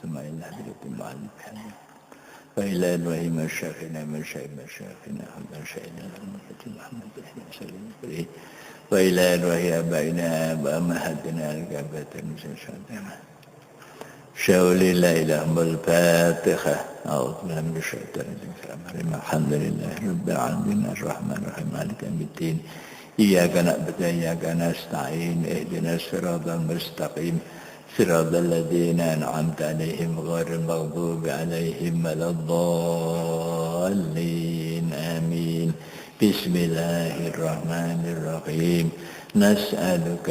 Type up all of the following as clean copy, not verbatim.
ثم إلى حضرة المعلم حمد وإلى أنواع مشايخنا مشايخنا ومشايخنا المرحة محمد بن سليم الكريم وإلى أنواع آبائنا وأمهاتنا الكافة المسلمين شاول لا إله إلا الفاتحة أعوذ بالله من الشيطان الرجيم الحمد لله رب العالمين الرحمن الرحيم مالك يوم الدين إياك نعبد وإياك نستعين اهدنا الصراط المستقيم صراط الذين أنعمت عليهم غير المغضوب عليهم ولا الضالين آمين بسم الله الرحمن الرحيم نسألك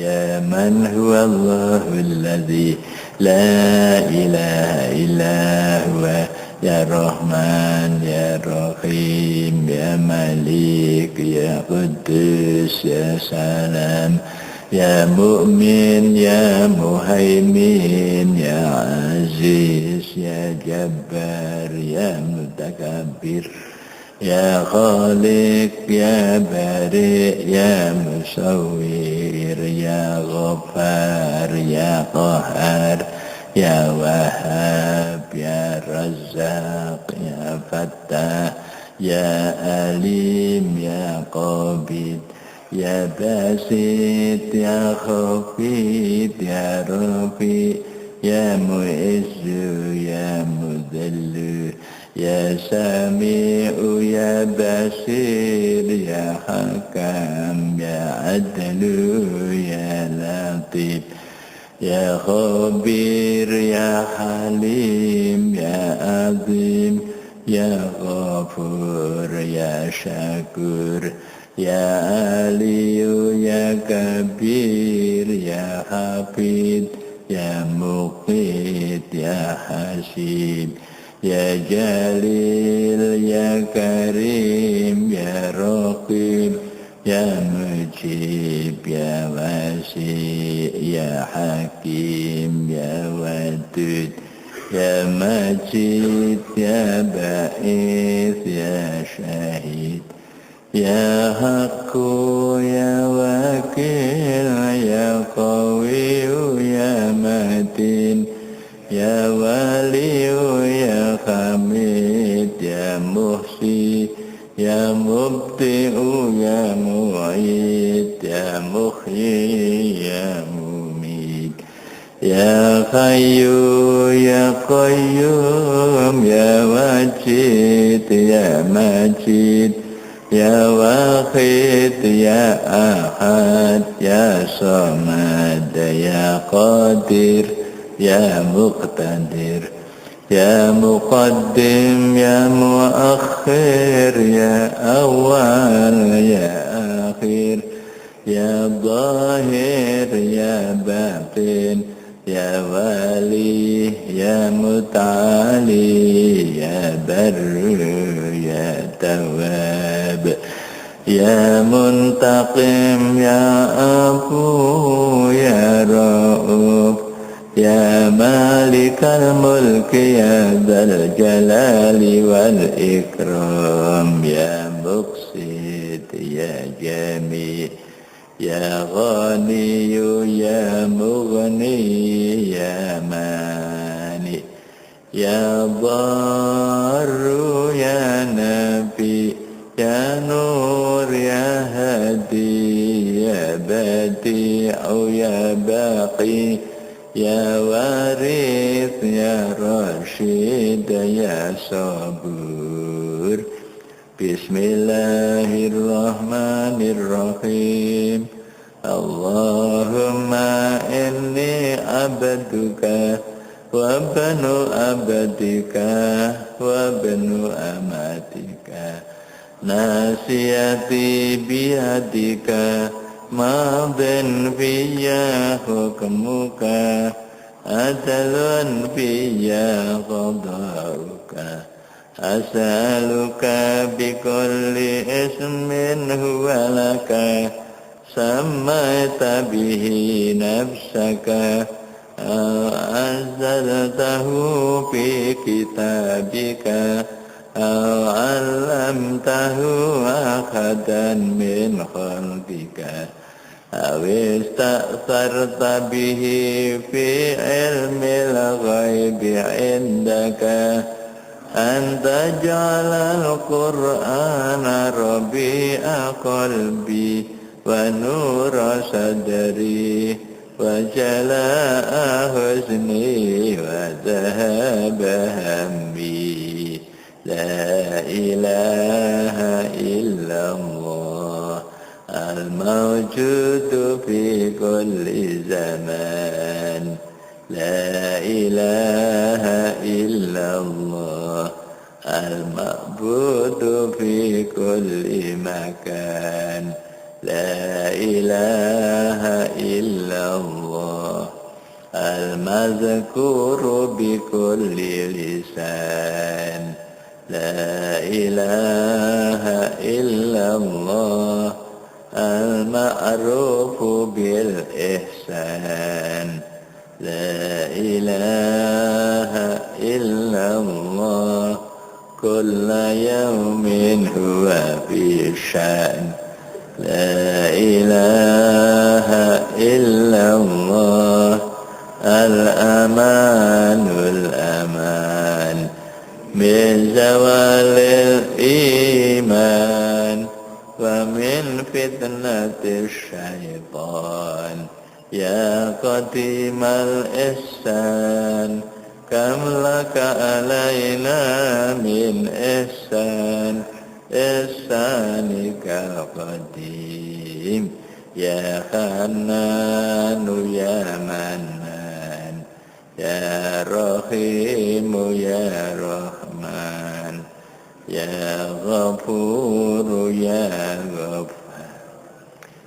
يا من هو الله الذي لا إله إلا هو يا رحمن يا رحيم يا ملك يا قدوس يا سلام يا مؤمن يا مهيمن يا عزيز يا جبار يا متكبر يا خالق يا بارئ يا مصور يا غفار يا قهار يا وهاب يا رزاق يا فتاح يا أليم يا قابض يا باسط يا خفيض يا رفيع يا معز يا مذل يا سميع يا بصير يا حكم يا عدل يا لطيف يا خبير يا حليم يا عظيم يا غفور يا شكور يا علي يا كبير يا حفيظ يا مقيت يا حسيب يا جليل يا كريم يا رقيب يا مجيب يا واسع يا حكيم يا ودود يا مجيد يا بعيد يا شهيد يا حق يا وكيل يا قوي يا متين يا ولي يا حميد يا محصي يا مبدئ يا معيد يا محيي يا مميت يا حي يا قيوم يا واجد يا مجيد يا واحد يا أحد يا صمد يا قادر يا مقتدر يا مقدم يا مؤخر يا أول يا آخر يا ظاهر يا باطن يا والي يا متعالي يا بر يا تواب يا منتقم يا أبو يا رؤوف يا مالك الملك يا ذا الجلال والإكرام يا مقسط يا جميع يا غني يا مغني يا مانع يا ضار يا نبي يا نور يا هادي يا بديع يا باقي يا وارث يا رشيد يا صبور بسم الله الرحمن الرحيم اللهم إني عبدك وابن عبدك وابن أمتك ناصيتي بيدك ماض في حكمك عدل في قضاؤك أسألك بكل اسم هو لك سميت به نفسك أو أنزلته في كتابك أو علمته أحدا من خلقك أو استأثرت bihi fi ilmil ghaibi indaka anta jalal qur'ana rabi'a qalbi wa nura sadri wa jala'a huzni wa dhahaba hammi la ilaha illallah al-mawjudu fi kulli zaman la ilaha illallah al-ma'budu fi kulli makan la ilaha illallah al-mazkuru bi kulli lisan la ilaha illallah al-ma'rufu bil ihsan la ilaha illallah kulla yawmin huwa fi syan la ilaha illallah al-amanul aman min zawalil iman wa min fitnatis syaitan ya qadimal ihsan kam laka alaina min ihsan ihsanikal qadim ya Hannanu ya Mannan ya Rahimu ya Rahman ya Ghafuru ya Ghaffar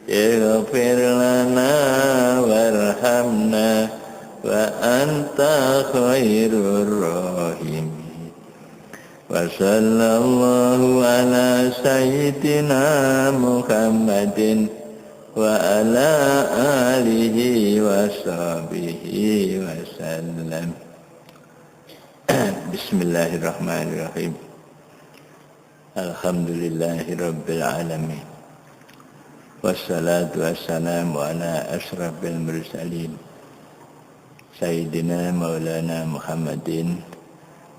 ighfir lana warhamna wa anta khairur rahimin wa sallallahu ala sayyidina Muhammadin wa ala alihi wa sahbihi wa sallam. Bismillahirrahmanirrahim. Alhamdulillahi rabbil alamin. Wassalatu wassalamu ala ashrafil mursalin Sayyidina Maulana Muhammadin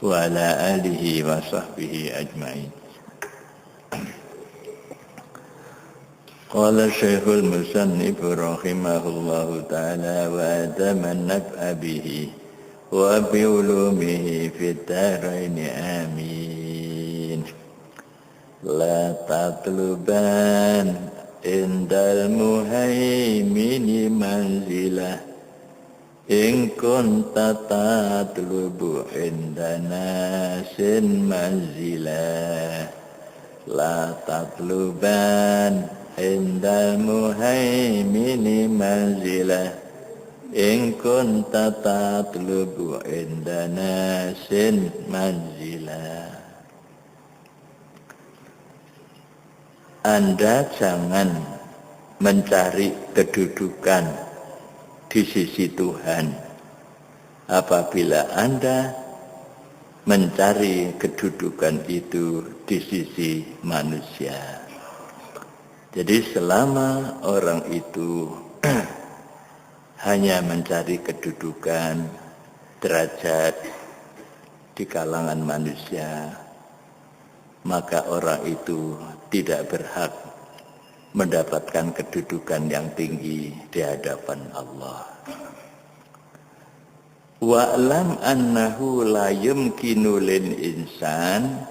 wa ala alihi wa sahbihi ajma'in. Qala Syekhul Musannif rahimahullahu ta'ala wa adaman naf'a bihi wa bi'ulumihi fit daraini amin. La tatluban indal muhaimini manzilah in kunta tatlubu indana sin manzilah la tatluban indal muhaimini manzilah in kunta tatlubu indana sin manzilah. Anda jangan mencari kedudukan di sisi Tuhan apabila Anda mencari kedudukan itu di sisi manusia. Jadi selama orang itu hanya mencari kedudukan, derajat di kalangan manusia, maka orang itu tidak berhak mendapatkan kedudukan yang tinggi di hadapan Allah. Wa'lam annahu la yumkinu lil insan,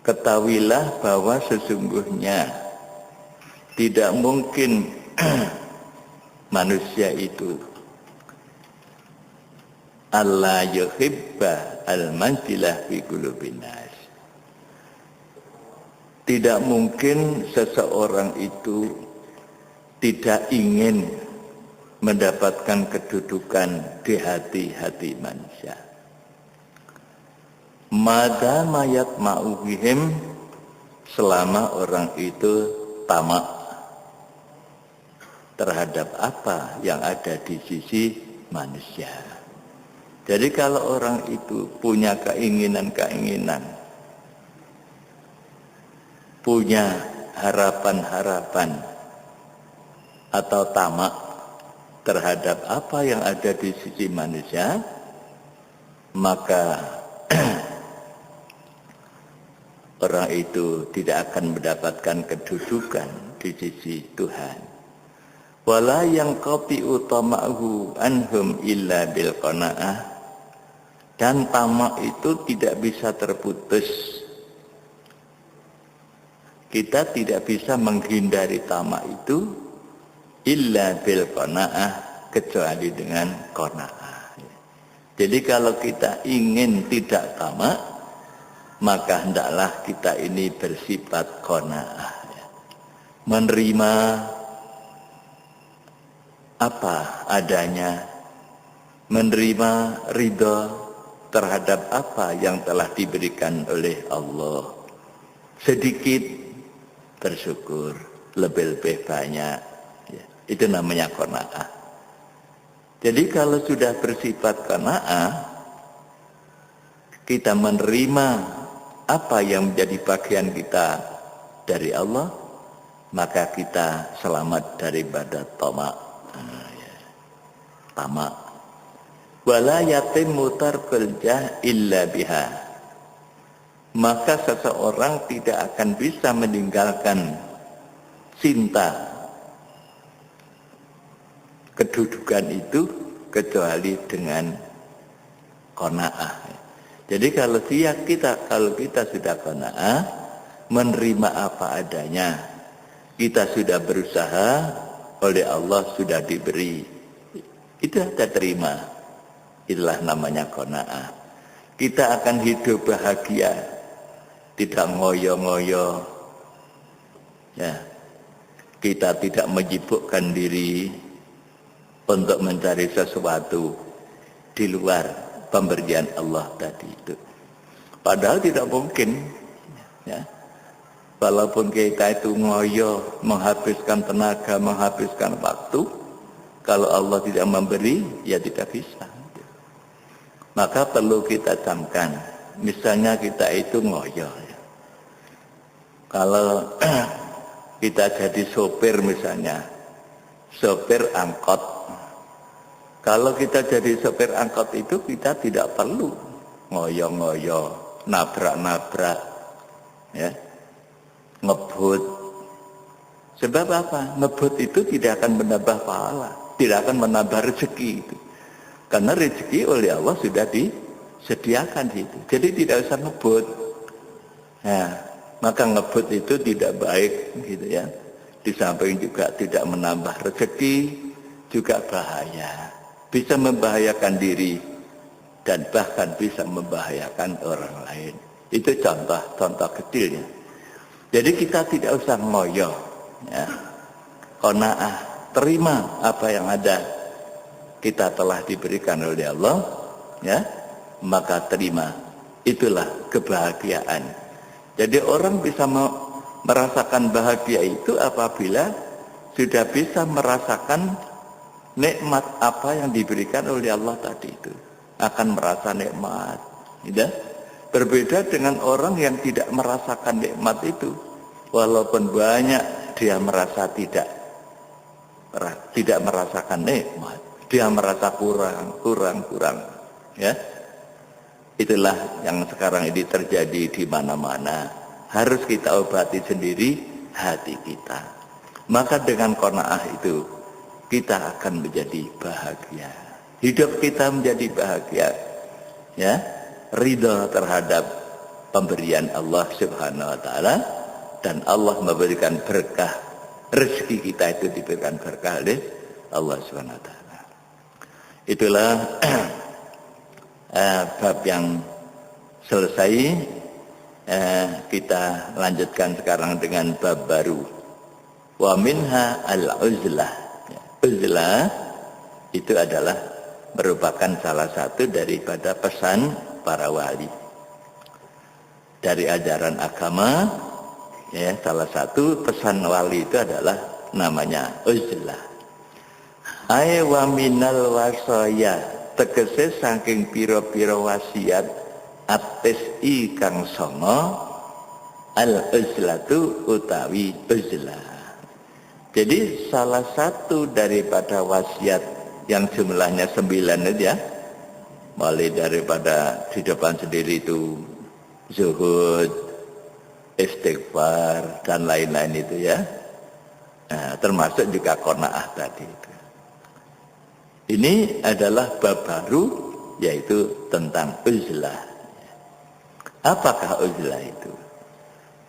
ketahuilah bahwa sesungguhnya tidak mungkin manusia itu Allah yuhibba al-manzilah fi qulubin nas. Tidak mungkin seseorang itu tidak ingin mendapatkan kedudukan di hati-hati manusia. Mada mayat ma'uhim, selama orang itu tamak terhadap apa yang ada di sisi manusia. Jadi kalau orang itu punya keinginan-keinginan, punya harapan-harapan atau tamak terhadap apa yang ada di sisi manusia, maka orang itu tidak akan mendapatkan kedudukan di sisi Tuhan. Wala yang kopi utamahu anhum illa bil qanaah, dan tamak itu tidak bisa terputus. Kita tidak bisa menghindari tamak itu illa bil qanaah, kecuali dengan qanaah. Jadi kalau kita ingin tidak tamak, maka hendaklah kita ini bersifat qanaah, menerima apa adanya, menerima ridha terhadap apa yang telah diberikan oleh Allah. Sedikit bersyukur, lebih-lebih banyak, ya, itu namanya qanaah. Jadi kalau sudah bersifat qanaah, kita menerima apa yang menjadi bagian kita dari Allah, maka kita selamat daripada tamak. Tamak. Wala yatimmu tarkul jah illa biha, maka seseorang tidak akan bisa meninggalkan cinta kedudukan itu kecuali dengan qanaah. Jadi kalau kita sudah qanaah, menerima apa adanya, kita sudah berusaha, oleh Allah sudah diberi, itu kita terima. Itulah namanya qanaah. Kita akan hidup bahagia, tidak ngoyo-ngoyo, ya. Kita tidak menyibukkan diri untuk mencari sesuatu di luar pemberian Allah tadi itu. Padahal tidak mungkin, ya. Walaupun kita itu ngoyo, menghabiskan tenaga, menghabiskan waktu, kalau Allah tidak memberi, ya tidak bisa. Maka perlu kita camkan. Misalnya kita itu ngoyo, ya. Kalau kita jadi sopir misalnya, sopir angkot. Kalau kita jadi sopir angkot itu kita tidak perlu ngoyo-ngoyo, nabrak-nabrak, ya, ngebut. Sebab apa? Ngebut itu tidak akan menambah pahala, tidak akan menambah rezeki itu. Karena rezeki oleh Allah sudah disediakan itu. Jadi tidak usah ngebut. Nah, maka ngebut itu tidak baik gitu ya. Di samping juga tidak menambah rezeki, juga bahaya. Bisa membahayakan diri dan bahkan bisa membahayakan orang lain. Itu contoh kecilnya. Jadi kita tidak usah ngoyo, ya. Qanaah, terima apa yang ada. Kita telah diberikan oleh Allah, ya. Maka terima. Itulah kebahagiaan. Jadi orang bisa merasakan bahagia itu apabila sudah bisa merasakan nikmat apa yang diberikan oleh Allah tadi itu. Akan merasa nikmat, ya. Berbeda dengan orang yang tidak merasakan nikmat itu. Walaupun banyak, dia merasa tidak merasakan nikmat. Dia merasa kurang. Ya. Itulah yang sekarang ini terjadi di mana-mana. Harus kita obati sendiri hati kita. Maka dengan qanaah itu, kita akan menjadi bahagia. Hidup kita menjadi bahagia. Ya. Ridha terhadap pemberian Allah Subhanahu wa taala, dan Allah memberikan berkah. Rezeki kita itu diberikan berkah oleh Allah Subhanahu wa taala. Itulah bab yang selesai. Kita lanjutkan sekarang dengan bab baru. Wa minha al-uzlah. Uzlah itu adalah merupakan salah satu daripada pesan para wali. Dari ajaran agama, ya, salah satu pesan wali itu adalah namanya uzlah. Ai wa minal wasaya, tegese saking pira-pira wasiat atis kang songo al uzlatu utawi uzlah. Jadi salah satu daripada wasiat yang jumlahnya 9 itu ya, mulai daripada di depan sendiri itu zuhud, istighfar dan lain-lain itu ya. Nah, termasuk juga qanaah tadi itu. Ini adalah bab baru, yaitu tentang uzlah. Apakah uzlah itu?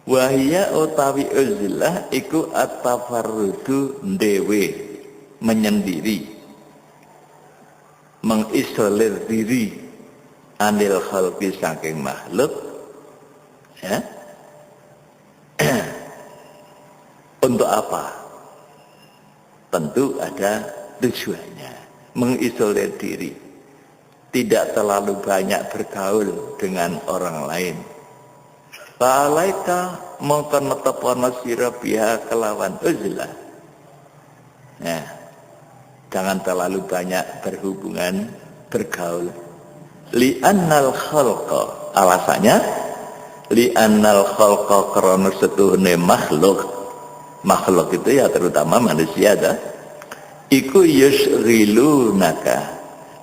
Wahya utawi uzlah iku at-tafarrudu ndewe, menyendiri, mengisolir diri anil khalqi saking makhluk ya. Untuk apa? Tentu ada tujuannya, mengisolir diri, tidak terlalu banyak bergaul dengan orang lain. Fa'alaika mongkon netepana sira biha kelawan uzlah. Nah, jangan terlalu banyak berhubungan, bergaul. Li'annal khalqa, alasannya li'annal khalqa krana setuhune makhluk itu ya terutama manusia dah, iku yusghilunaka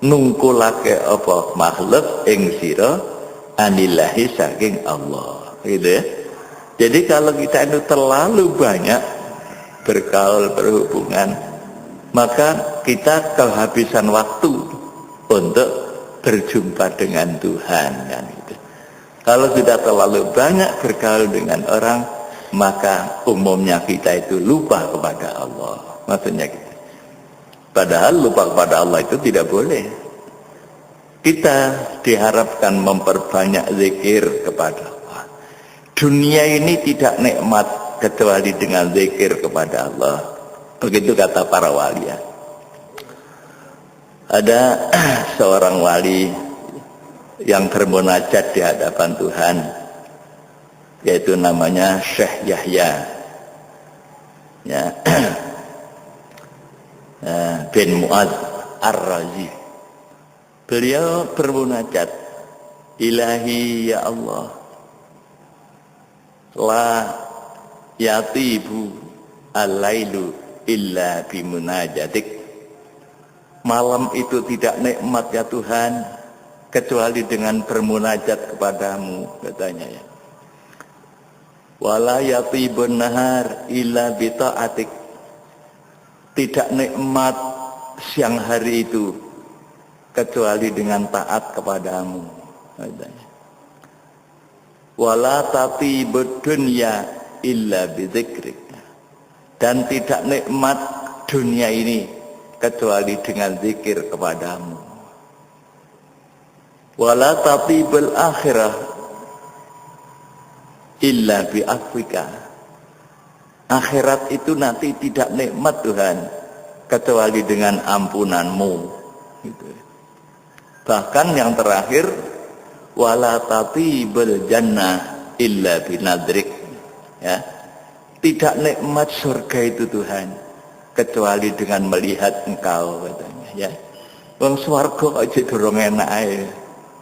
nungkulake apa makhluk ing sira anillahi saking Allah, gitu ya. Jadi kalau kita itu terlalu banyak bergaul, berhubungan, maka kita kehabisan waktu untuk berjumpa dengan Tuhan kan gitu. Kalau sudah terlalu banyak bergaul dengan orang, maka umumnya kita itu lupa kepada Allah, maksudnya gitu. Padahal lupa kepada Allah itu tidak boleh. Kita diharapkan memperbanyak zikir kepada Allah. Dunia ini tidak nikmat kecuali dengan zikir kepada Allah. Begitu kata para wali ya. Ada seorang wali yang bermunajat di hadapan Tuhan, yaitu namanya Syekh Yahya ya, bin Mu'adz Ar-Razi. Beliau bermunajat, Ilahi ya Allah, la yatibu al-lailu illa bimunajatik. Malam itu tidak nikmat ya Tuhan kecuali dengan bermunajat kepadamu, katanya ya. Wala yatibun nahar illa bita'atik. Tidak nikmat siang hari itu kecuali dengan taat kepadamu, katanya. Wala tatibud dunya illa bidzikrik. Dan tidak nikmat dunia ini kecuali dengan zikir kepadamu. Wala tatibul akhirah illa bi'afwika. Akhirat itu nanti tidak nikmat Tuhan kecuali dengan ampunanmu, gitu. Bahkan yang terakhir, wala tatibul jannah illa binadrik ya. Tidak nikmat surga itu Tuhan kecuali dengan melihat engkau, katanya ya. Wong swarga kok durung enak ae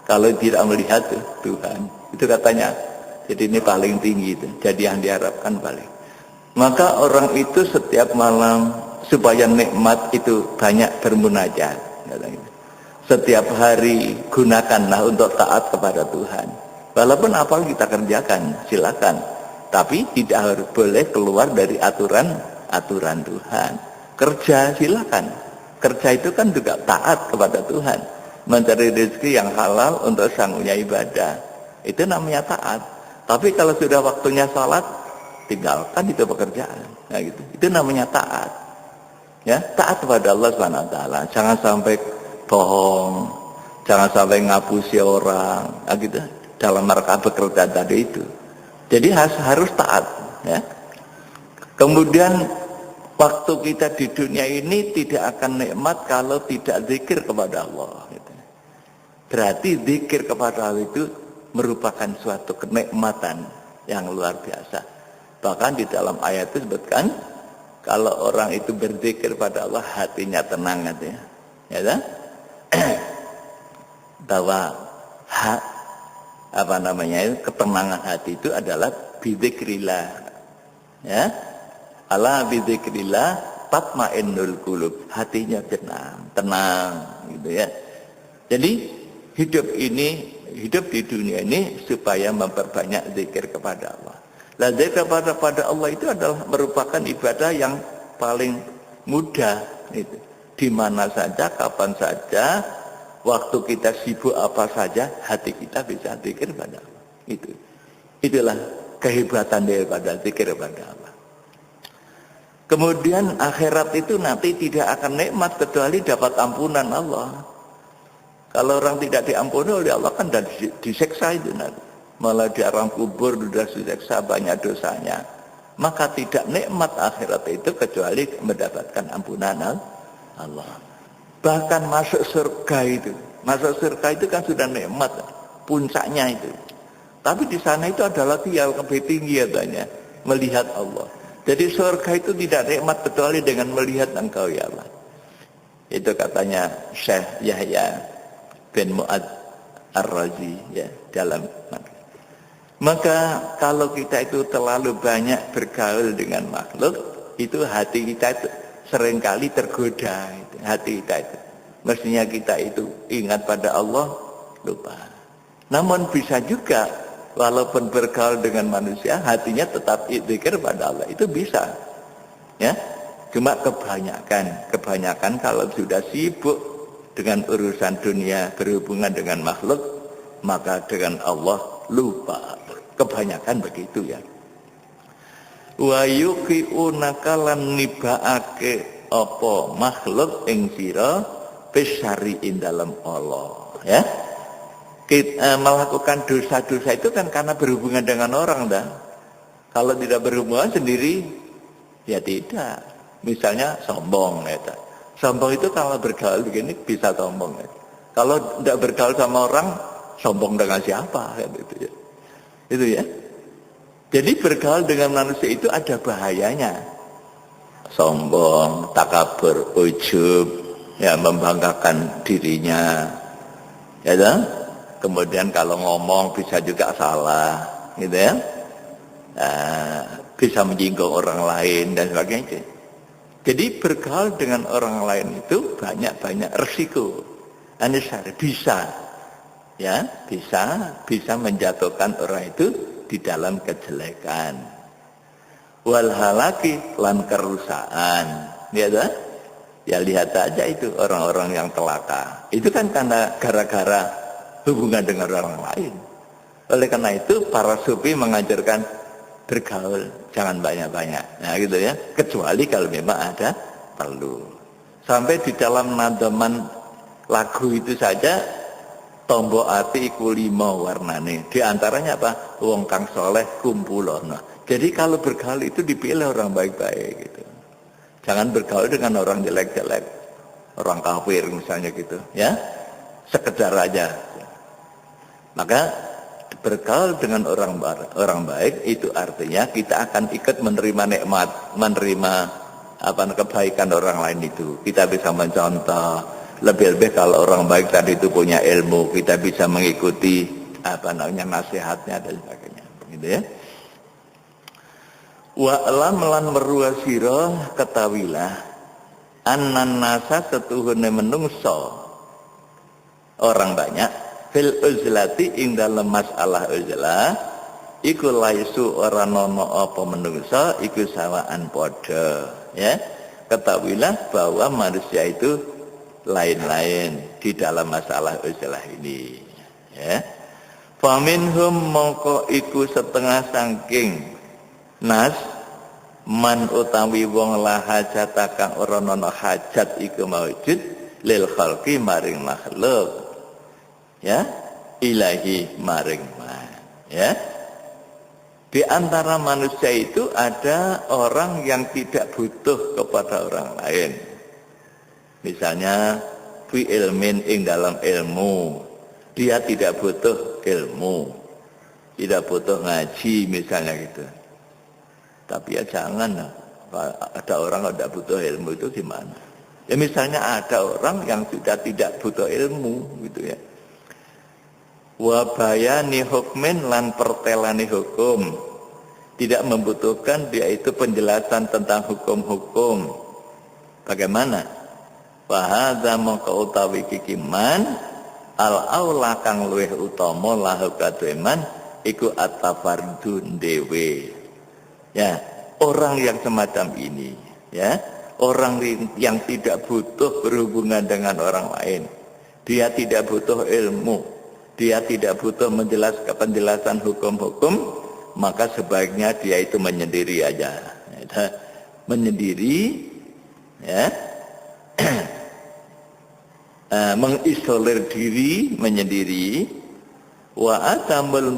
kalau tidak melihat Tuhan. Itu katanya. Jadi ini paling tinggi itu. Jadi yang diharapkan paling. Maka orang itu setiap malam supaya nikmat itu banyak bermunajat. Setiap hari gunakanlah untuk taat kepada Tuhan. Walaupun apa kita kerjakan, silakan. Tapi tidak harus boleh keluar dari aturan Tuhan. Kerja silakan. Kerja itu kan juga taat kepada Tuhan. Mencari rezeki yang halal untuk sanggunya ibadah. Itu namanya taat. Tapi kalau sudah waktunya salat, tinggalkan itu pekerjaan. Nah, gitu. Itu namanya taat. Ya, taat kepada Allah Subhanahu wa taala. Jangan sampai bohong, jangan sampai ngapusi orang, nah, gitu. Dalam rangka bekerja tadi itu. Jadi harus taat, ya. Kemudian waktu kita di dunia ini tidak akan nikmat kalau tidak zikir kepada Allah, gitu. Berarti zikir kepada Allah itu merupakan suatu kenikmatan yang luar biasa. Bahkan di dalam ayat itu disebutkan kalau orang itu berzikir pada Allah hatinya tenang, katanya. Ya kan? Bahwa ketenangan hati itu adalah bidzikrillah. Ya. Ala bidzikrillah tatmainnul qulub. Hatinya tenang gitu ya. Jadi hidup di dunia ini supaya memperbanyak zikir kepada Allah. Lah zikir kepada Allah itu adalah merupakan ibadah yang paling mudah itu. Di mana saja, kapan saja, waktu kita sibuk apa saja, hati kita bisa zikir pada Allah. Itulah kehebatan daripada zikir pada Allah. Kemudian akhirat itu nanti tidak akan nikmat kecuali dapat ampunan Allah. Kalau orang tidak diampuni oleh Allah kan sudah diseksa itu nanti. Malah di alam kubur sudah diseksa banyak dosanya. Maka tidak nikmat akhirat itu kecuali mendapatkan ampunan Allah. Bahkan masuk surga itu. Masuk surga itu kan sudah nikmat. Puncaknya itu. Tapi di sana itu adalah yang lebih tinggi adanya. Melihat Allah. Jadi surga itu tidak nikmat kecuali dengan melihat engkau ya Allah. Itu katanya Syekh Yahya bin Mu'ad Ar-Razi ya dalam. Maka kalau kita itu terlalu banyak bergaul dengan makhluk, itu hati kita itu seringkali tergoda. Hati kita itu. Mestinya kita itu ingat pada Allah, lupa. Namun bisa juga, walaupun bergaul dengan manusia, hatinya tetap zikir pada Allah. Itu bisa. Ya, cuma kebanyakan kalau sudah sibuk dengan urusan dunia, berhubungan dengan makhluk, maka dengan Allah lupa. Kebanyakan begitu ya. Wa yuqi'unaka lan nibaake apa makhluk ing sira bisyari'in dalam Allah ya. Kita melakukan dosa-dosa itu kan karena berhubungan dengan orang dah. Kalau tidak berhubungan sendiri ya tidak. Misalnya sombong ya. Sombong itu kalau bergaul begini bisa sombong ya. Kalau tidak bergaul sama orang sombong dengan siapa kan itu ya. Itu ya. Jadi bergaul dengan manusia itu ada bahayanya. Sombong, takabur, ujub, ya membanggakan dirinya. Ya kan? Kemudian kalau ngomong bisa juga salah, gitu ya. Bisa menyinggung orang lain dan sebagainya. Jadi bergaul dengan orang lain itu banyak resiko. Anisar bisa. Ya, bisa menjatuhkan orang itu di dalam kejelekan. Wal halaki lan kerusakan. Ya dah? Ya lihat aja itu orang-orang yang celaka. Itu kan karena gara-gara hubungan dengan orang lain. Oleh karena itu para sufi mengajarkan bergaul jangan banyak-banyak. Nah gitu ya. Kecuali kalau memang ada perlu. Sampai di dalam nadaman lagu itu saja tombok ati iku 5 warnane. Di antaranya apa? Wong kang soleh kumpulono. Jadi kalau bergaul itu dipilih orang baik-baik gitu. Jangan bergaul dengan orang jelek-jelek. Orang kafir misalnya gitu, ya. Sekedar aja. Maka bergaul dengan orang baik itu artinya kita akan ikut menerima nikmat, menerima kebaikan orang lain itu. Kita bisa mencontoh. Lebih-lebih kalau orang baik tadi itu punya ilmu, kita bisa mengikuti nasihatnya dan sebagainya, gitu ya. Wa lam lan merua sira ketawilah annan nasa setuhune menungso orang banyak fil uzlati ing dalem masalah uzlah iku laisu ora nono apa menungso iku sawaan padha ya. Ketawilah bahwa manusia itu lain-lain di dalam masalah uzlah ini ya. Faminhum mongko iku setengah saking nas man utawi wong la hajata kang ora ana hajat iku maujud lil khalqi maring makhluk ya ilahi maring ya. Di antara manusia itu ada orang yang tidak butuh kepada orang lain. Misalnya fi ilmin ing dalam ilmu, dia tidak butuh ilmu, tidak butuh ngaji misalnya gitu. Tapi ya jangan, ada orang yang tidak butuh ilmu itu gimana? Ya misalnya ada orang yang sudah tidak butuh ilmu gitu ya. Wa bayani hukmin lan pertelani hukum tidak membutuhkan dia itu penjelasan tentang hukum-hukum. Bagaimana? Wa hadza mongko utawi kikiman al-aula kang luwih utama lahu kademan iku at-tafardun dewe. Ya, orang yang semacam ini, ya, orang yang tidak butuh berhubungan dengan orang lain. Dia tidak butuh ilmu, dia tidak butuh menjelaskan penjelasan hukum-hukum, maka sebaiknya dia itu menyendiri aja. Menyendiri, ya. Mengisolir diri, menyendiri. Wa atamul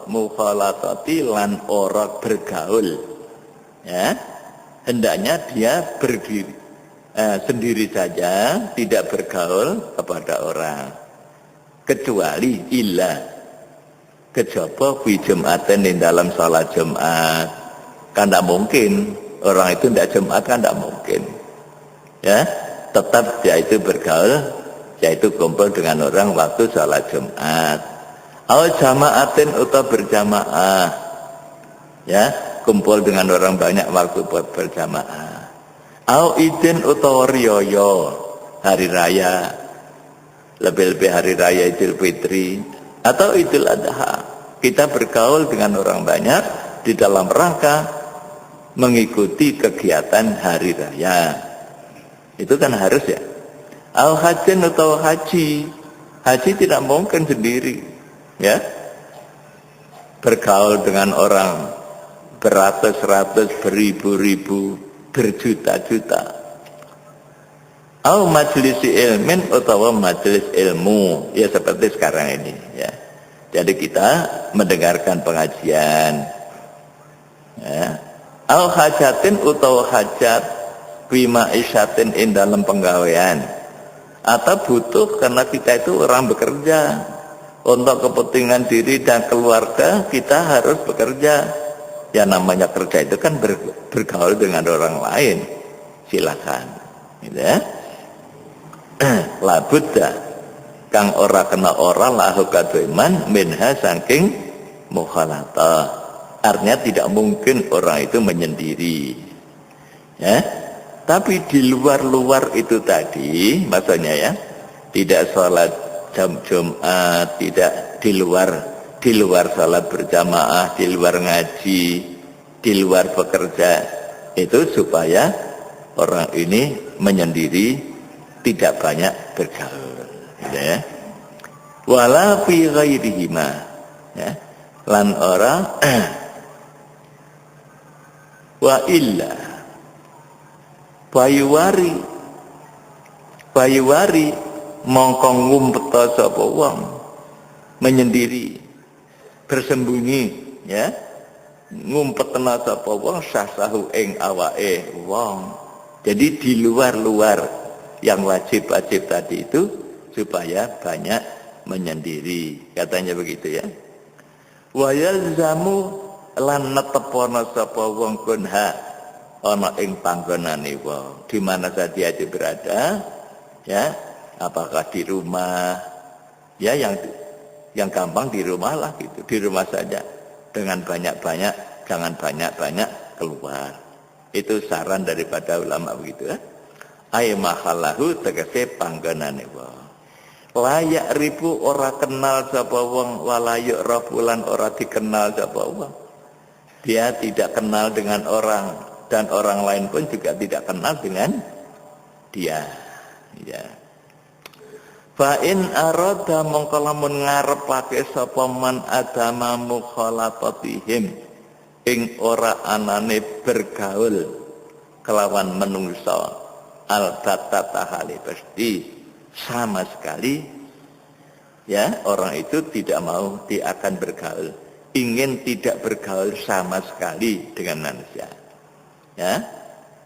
mukhalatati lan ora bergaul, ya, hendaknya dia berdiri sendiri saja, tidak bergaul kepada orang, kecuali kejaba fi Jum'atin di dalam salat Jumat. Kan tidak mungkin orang itu tidak Jumat, kan tidak mungkin, ya, tetap dia itu bergaul, yaitu kumpul dengan orang waktu salat Jumat. Au jama'atin atau berjamaah, ya, kumpul dengan orang banyak waktu buat berjamaah. Au idin atau riyoyo, hari raya, lebih-lebih hari raya Idul Fitri atau Idul Adha, kita bergaul dengan orang banyak di dalam rangka mengikuti kegiatan hari raya. Itu kan harus, ya. Au hajin atau haji tidak mungkin sendiri, ya, bergaul dengan orang beratus-ratus, beribu-ribu, berjuta-juta. Au majlisi ilmin atau majelis ilmu, ya seperti sekarang ini, ya. Jadi kita mendengarkan pengajian, ya. Au hajatin atau hajat bima isyatin in dalam penggawean, atau butuh karena kita itu orang bekerja. Untuk kepentingan diri dan keluarga kita harus bekerja. Ya namanya kerja itu kan bergaul dengan orang lain. Silakan, gitu ya. La buddha kang ora kena ora lahu kadoiman minha saking mukhalata. Artinya tidak mungkin orang itu menyendiri, ya. Tapi di luar-luar itu tadi, maksudnya, ya, tidak sholat jam Jumat, tidak di luar salat berjamaah, di luar ngaji, di luar bekerja, itu supaya orang ini menyendiri, tidak banyak bergaul, ya. Wala fi ghairihima, ya, lan orang wa illa bayuwari mongko ngumpet sapa wong menyendiri, bersembunyi, ya, ngumpetna sapa wong sasahu ing awake wong. Jadi di luar-luar yang wajib-wajib tadi itu supaya banyak menyendiri, katanya begitu, ya. Wa yalzamu lan netepana sapa wong kunha ana ing panggonane wong, di mana saja dia berada, ya. Apakah di rumah, ya, yang gampang di rumah lah, gitu, di rumah saja, dengan banyak-banyak, jangan banyak-banyak keluar. Itu saran daripada ulama begitu, ya. Ai mahallahu tegese panggonane wong. Layak ribu ora kenal sapa wong, walayuk rabulan ora dikenal sapa wong. Dia tidak kenal dengan orang, dan orang lain pun juga tidak kenal dengan dia, ya. Fa in arada mongko lamun ngarepake sapa man adama mukhalatatihim ing ora anane bergaul kelawan menungso, albatta tahali pasti sama sekali, ya, orang itu tidak mau dia akan bergaul, ingin tidak bergaul sama sekali dengan manusia, ya.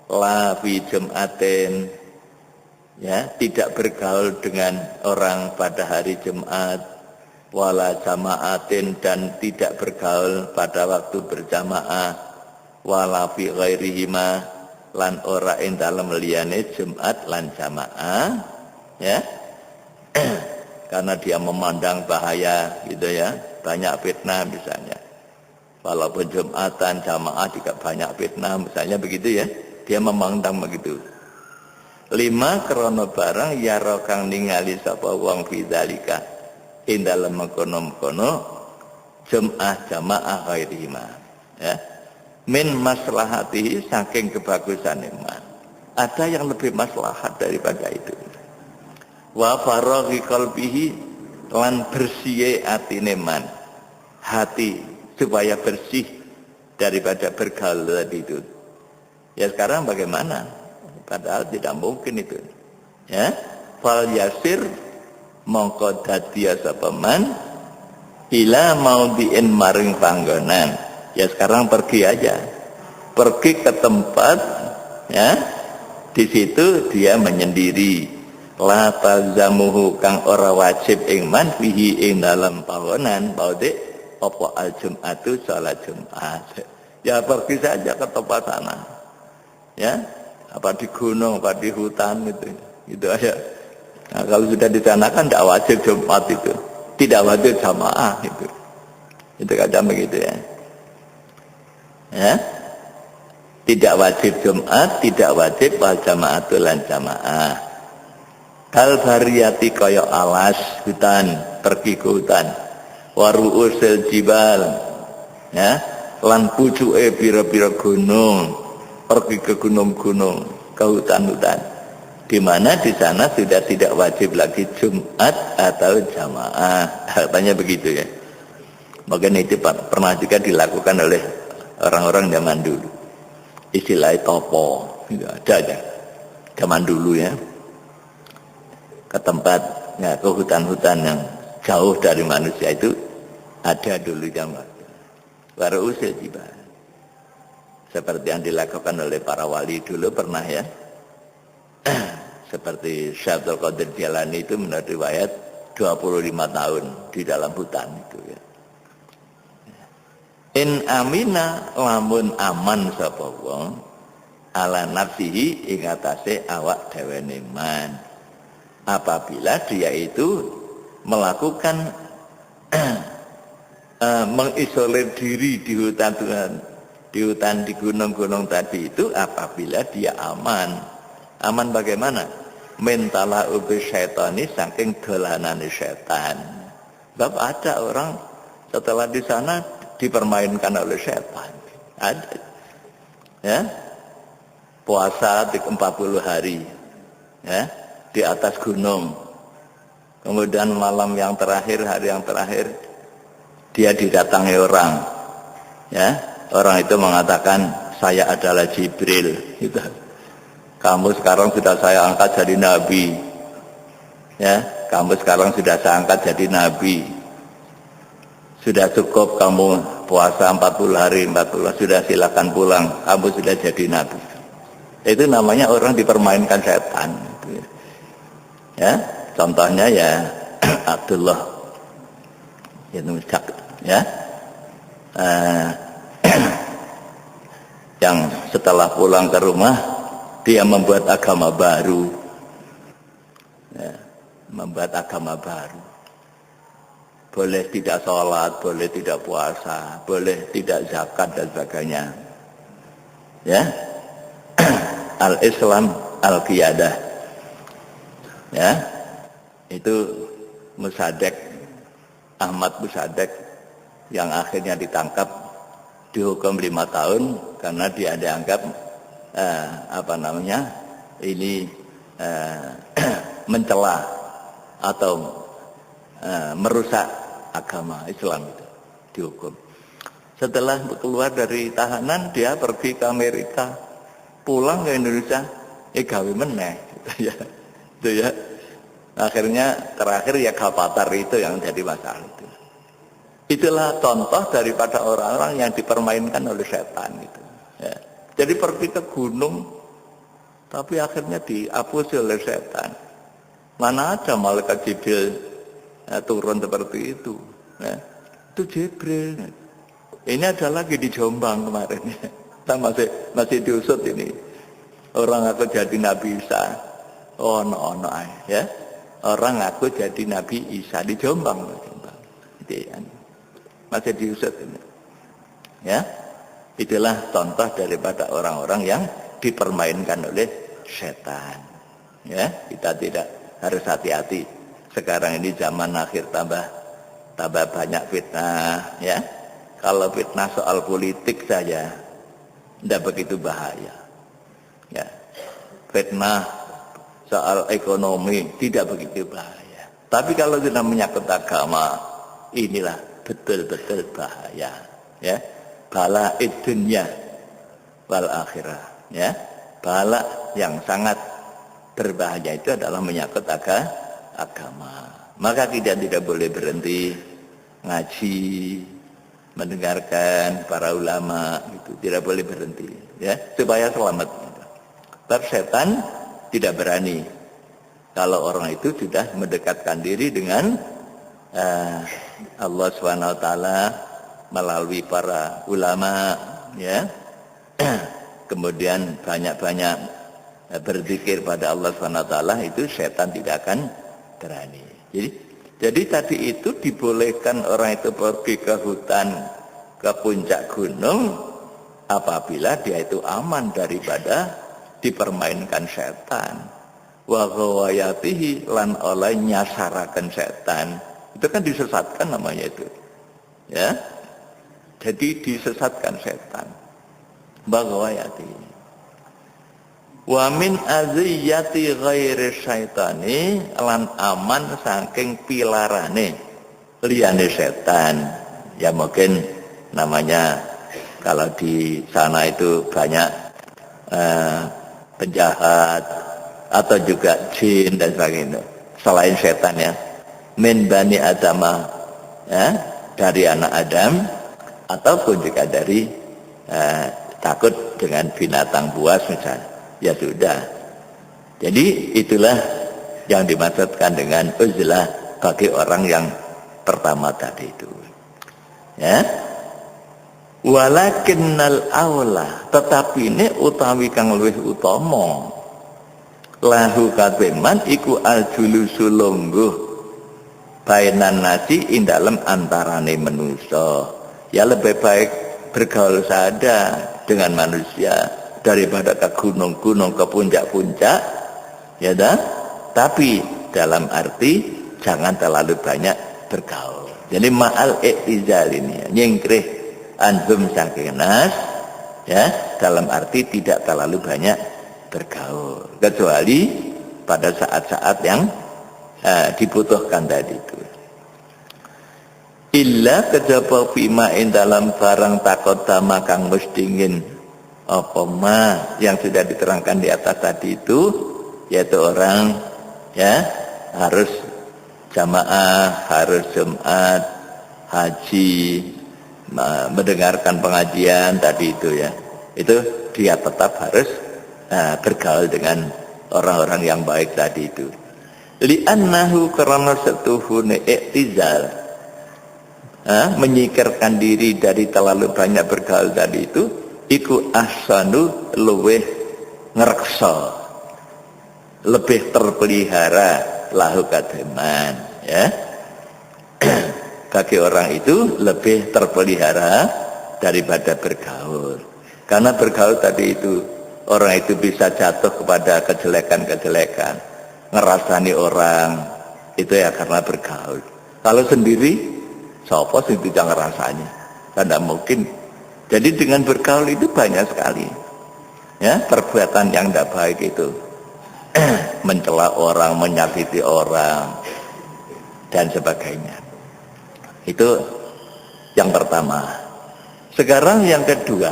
La fi Jum'atin, ya, tidak bergaul dengan orang pada hari Jumat, wala jama'atin, dan tidak bergaul pada waktu berjamaah, wala fi ghairihima lan ora ing dalem liyane Jumat lan jamaah, ya. Karena dia memandang bahaya, gitu, ya, banyak fitnah misalnya. Walaupun Jumatan, jamaah juga banyak fitnah, misalnya begitu ya. Dia memandang begitu. 5 krana barang yara kang ningali sapa wong fidzalika ing dalem mengkono-mengkono jamaah ghairihima. Ya. Min maslahatihi saking kebagusan iman. Ada yang lebih maslahat daripada itu. Wa faraghi qalbihi lan bersih atine man. Hati supaya bersih daripada bergaul tadi itu. Ya sekarang bagaimana? Padahal tidak mungkin itu. Ya, fal yasir mongko dadi sapa man ila maudhi'in maring panggonan. Ya sekarang pergi aja. Pergi ke tempat ya. Di situ dia menyendiri. La tazamuhu kang ora wajib ing man fihi ing dalam panggonan maudhi' apa al-jum'atu salat Jumat. Ya pergi saja ke tempat sana. Ya, apa di gunung, apa di hutan itu aja. Nah, kalau sudah di sana kan tidak wajib Jumat itu, tidak wajib jamaah itu kadang begitu ya. Ya, tidak wajib Jumat, tidak wajib wal jamaatul lan jamaah. Kal bariyati kaya alas hutan, pergi ke hutan. Waru'usil jibal ya lan pucuke pira-pira gunung, pergi ke gunung-gunung, ke hutan-hutan, di mana di sana sudah tidak wajib lagi Jumat atau jamaah, katanya begitu ya. Makanya itu pernah juga dilakukan oleh orang-orang zaman dulu, istilah topo itu ada aja zaman dulu ya, ke tempat ya, ke hutan-hutan yang jauh dari manusia itu ada dulu zaman baru usil jibal, seperti yang dilakukan oleh para wali dulu pernah ya. Seperti Syekh Abdul Qadir Jailani itu menurut riwayat 25 tahun di dalam hutan itu ya. In amina lamun aman sapa wong ala nafsihi ing atase awak dhewe man, apabila dia itu melakukan mengisolir diri di hutan di gunung-gunung tadi itu apabila dia aman. Aman bagaimana? Mentala ubi syaitani saking dolanane setan. Sebab ada orang setelah di sana dipermainkan oleh setan. Ada. Ya. Puasa 40 hari. Ya, di atas gunung. Kemudian malam yang terakhir, hari yang terakhir, dia didatangi orang. Ya, orang itu mengatakan, saya adalah Jibril. Gitu. Kamu sekarang sudah saya angkat jadi nabi. Ya, kamu sekarang sudah saya angkat jadi nabi. Sudah cukup kamu puasa 40 hari, 40 sudah silakan pulang. Kamu sudah jadi nabi. Itu namanya orang dipermainkan setan. Ya. Contohnya ya Abdullah ya, yang setelah pulang ke rumah dia membuat agama baru, ya, membuat agama baru. Boleh tidak sholat, boleh tidak puasa, boleh tidak zakat dan sebagainya. Ya, al-Islam al-Qiyadah. Ya. Itu Musadek, Ahmad Musadek yang akhirnya ditangkap, dihukum 5 tahun karena dia dianggap ini mencela atau merusak agama Islam itu, dihukum. Setelah keluar dari tahanan dia pergi ke Amerika, pulang ke Indonesia, gawe meneh gitu ya. Itu ya. Akhirnya terakhir ya Ghafatar itu yang jadi masalah itu. Itulah contoh daripada orang-orang yang dipermainkan oleh setan itu. Ya. Jadi pergi ke gunung, tapi akhirnya dihapus oleh setan. Mana ada malaikat Jibril turun seperti itu. Ya. Itu Jibril. Ini ada lagi di Jombang kemarin. Kita masih diusut ini. Orang aku jadi Nabi Isa. Oh no ya. Orang aku jadi Nabi Isa di Jombang. Gitu ya. Masih diusut ini. Ya, itulah contoh daripada orang-orang yang dipermainkan oleh setan. Ya, kita tidak harus hati-hati. Sekarang ini zaman akhir tambah banyak fitnah, ya. Kalau fitnah soal politik saja tidak begitu bahaya. Ya. Fitnah soal ekonomi tidak begitu bahaya. Tapi kalau sudah menyangkut agama, inilah betul-betul bahaya, ya. Bala dunya wal akhirah, ya. Bala yang sangat berbahaya itu adalah menyangkut agama. Maka kita tidak boleh berhenti ngaji, mendengarkan para ulama, itu tidak boleh berhenti, ya, supaya selamat. Sebab setan tidak berani kalau orang itu sudah mendekatkan diri dengan Allah SWT melalui para ulama, ya. Kemudian banyak-banyak berzikir pada Allah SWT, itu setan tidak akan berani. Jadi tadi itu dibolehkan orang itu pergi ke hutan, ke puncak gunung apabila dia itu aman daripada dipermainkan setan. Wa ghawayatihi, lan oleh nyasaraken setan. Itu kan disesatkan namanya itu. Ya. Jadi disesatkan setan. Bagawayati. Wa min aziyati ghairi syaitani, lan aman saking pilarane liyane setan. Ya mungkin namanya kalau di sana itu banyak penjahat atau juga jin dan sebagainya. Selain setan, ya. Min bani adama, ya, dari anak Adam, ataupun juga dari takut dengan binatang buas misalnya, ya sudah. Jadi itulah yang dimaksudkan dengan uzlah bagi orang yang pertama tadi itu, ya. Walakinnal aula, tetapi ini utawi kang luwih utama lahu kateman iku aljulusu longguh bainan nasi ing dalem antarane manusia. Ya lebih baik bergaul saja dengan manusia daripada ke gunung-gunung, ke puncak-puncak, ya dah. Tapi dalam arti jangan terlalu banyak bergaul. Jadi ma'al iktizal ini, nyingkrih anhum saking nas, ya, dalam arti tidak terlalu banyak bergaul, kecuali pada saat-saat yang dibutuhkan tadi itu. Illa kejaba bima ing dalam barang takodama kang mestingin apa ma yang sudah diterangkan di atas tadi itu, yaitu orang, ya, harus jamaah, harus Jumat, haji, mendengarkan pengajian tadi itu, ya. Itu dia tetap harus bergaul dengan orang-orang yang baik tadi itu. Li'annahu karena setuhune iktizal, menyingkirkan diri dari terlalu banyak bergaul tadi itu, iku ahsanu luweh ngreksa, lebih terpelihara lahu kademan, ya. Bagi orang itu lebih terpelihara daripada bergaul. Karena bergaul tadi itu, orang itu bisa jatuh kepada kejelekan-kejelekan, ngerasani orang, itu ya karena bergaul. Kalau sendiri, siapa sih tidak ngerasanya? Tidak mungkin. Jadi dengan bergaul itu banyak sekali, ya, perbuatan yang tidak baik itu. Mencela orang, menyakiti orang, dan sebagainya. Itu yang pertama. Sekarang yang kedua,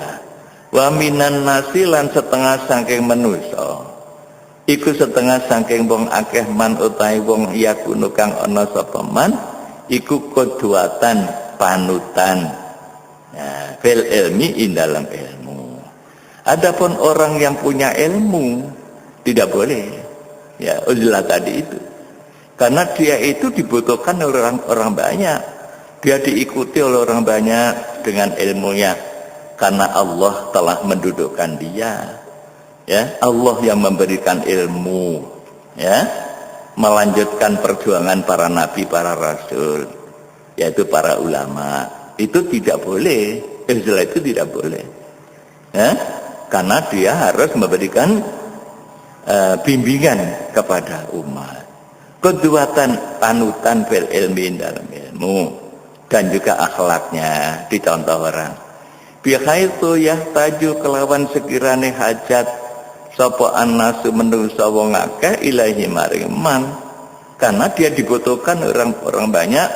wa minan nasi lan setengah saking manusa, iku setengah saking wong akeh man utahe wong yakunu kang ana sapa man iku kodwatan panutan, nah, fil ilmi in dalam ilmu. Adapun orang yang punya ilmu tidak boleh, ya, uzlah tadi itu, karena dia itu dibutuhkan oleh orang banyak, dia diikuti oleh orang banyak dengan ilmunya, karena Allah telah mendudukkan dia, ya. Allah yang memberikan ilmu, ya, melanjutkan perjuangan para nabi, para rasul, yaitu para ulama. itu tidak boleh. Uzlah itu tidak boleh. Ya? Karena dia harus memberikan bimbingan kepada umat. Keduatan panutan fil ilmi dalam ilmu dan juga akhlaknya dicontoh orang. Bihaitu yahtaju kelawan sekirane hajat sapa annasu menungsa wong akeh ilahi maring man. Karena dia dibutuhkan orang-orang banyak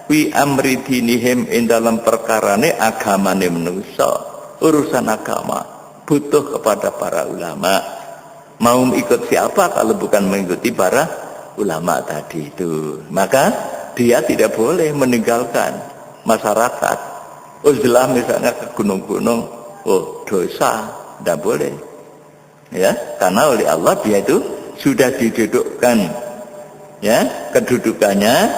wi amri dinihim in dalam perkarane agamane menungsa, urusan agama butuh kepada para ulama. Mau ikut siapa kalau bukan mengikuti para ulama tadi itu? Maka dia tidak boleh meninggalkan masyarakat. Uzlah misalnya ke gunung-gunung, oh dosa, tidak boleh. Ya, karena oleh Allah dia itu sudah didudukkan, ya, kedudukannya,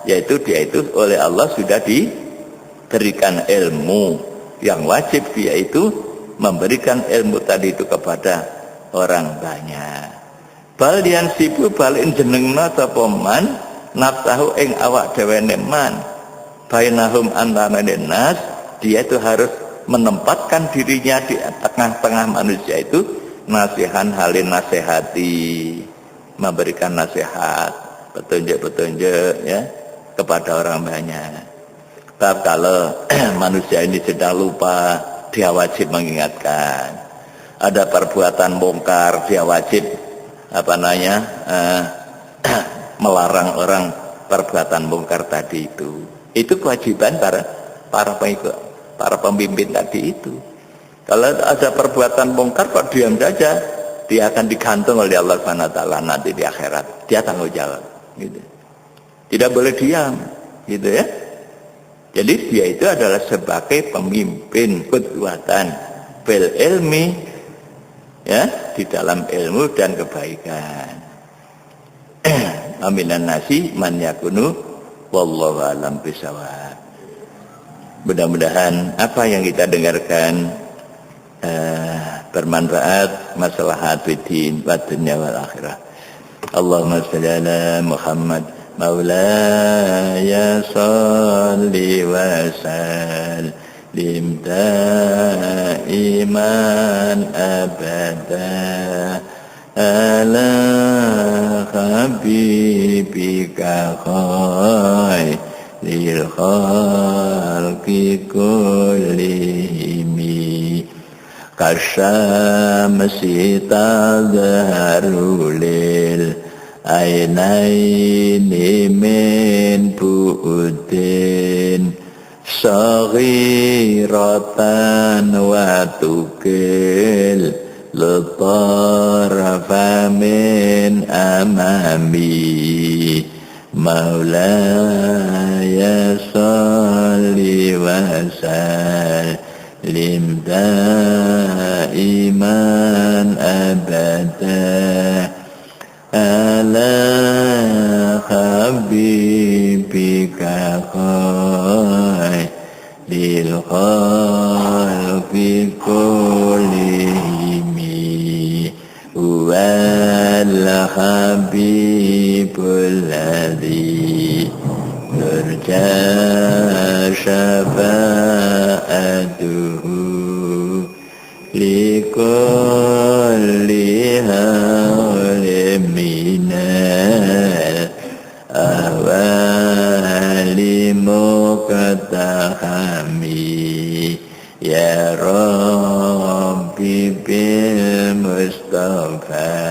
yaitu dia itu oleh Allah sudah diberikan ilmu yang wajib dia itu memberikan ilmu tadi itu kepada orang banyak. Bal yang sibu balin jenengna sapa man nafsahu ing awak dhewe man bainahum antarane nas, dia itu harus menempatkan dirinya di tengah-tengah manusia itu nasihan halin nasihati, memberikan nasihat, petunjuk-petunjuk ya kepada orang banyak. Tapi kalau manusia ini sedang lupa, dia wajib mengingatkan. Ada perbuatan bongkar, dia wajib melarang orang perbuatan bongkar tadi itu. Itu kewajiban para pengikut, para pemimpin tadi itu. Kalau ada perbuatan bongkar kok diam saja, dia akan digantung oleh Allah SWT nanti di akhirat. Dia tanggung jawab, gitu. Tidak boleh diam, gitu ya. Jadi dia itu adalah sebagai pemimpin kekuatan bil ilmi, ya, di dalam ilmu dan kebaikan. Aminan nasi man yakunu wallahu alam bisawab. Mudah-mudahan apa yang kita dengarkan bermanfaat, maslahat fiddin wa dunya wal akhirah. Allahumma shalli ala Muhammad maulaya salli wa sallim daiman abada ala habibika khairil khalqi kullihim kasyamsi tadharu lil ainaini min bu'udin saghiratan wa tukil lutarfa min amami maulaya salli wa sallim daiman abada ala habibika khairil khalqi kullihim wal habibul ladzi nurja syafa'atuhu likulli hawlim minal ahwali muqtahami ya Rabbi bil Mustafa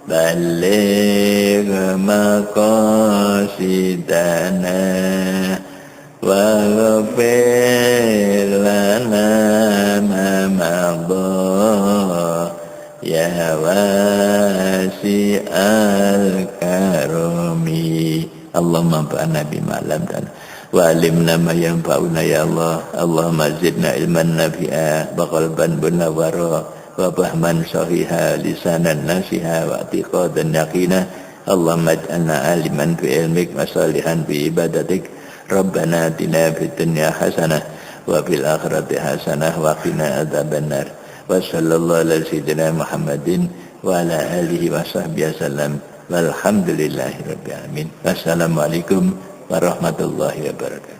baligh maqasidana wa ghfir lana ma madha ya wasi'al karami. Allahumma anfa'na bima 'allamtana wa 'allimna ma yanfa'una ya Allah. Allahumma zidna ilman nafi'a wa qalban munawwara wa fahman sahiha lisanan nasiha wa i'tiqadan yaqina. Allahumma ij'alna aliman fi ilmik wa salihan fi ibadatik. Rabbana atina fid dunya hasanah wa fil akhirati hasanah wa qina adzabannar. Wa sallallahu ala sayyidina Muhammadin wa ala alihi wa sahbihi wasallam. Walhamdulillahi rabbil alamin. Wassalamualaikum warahmatullahi wabarakatuh.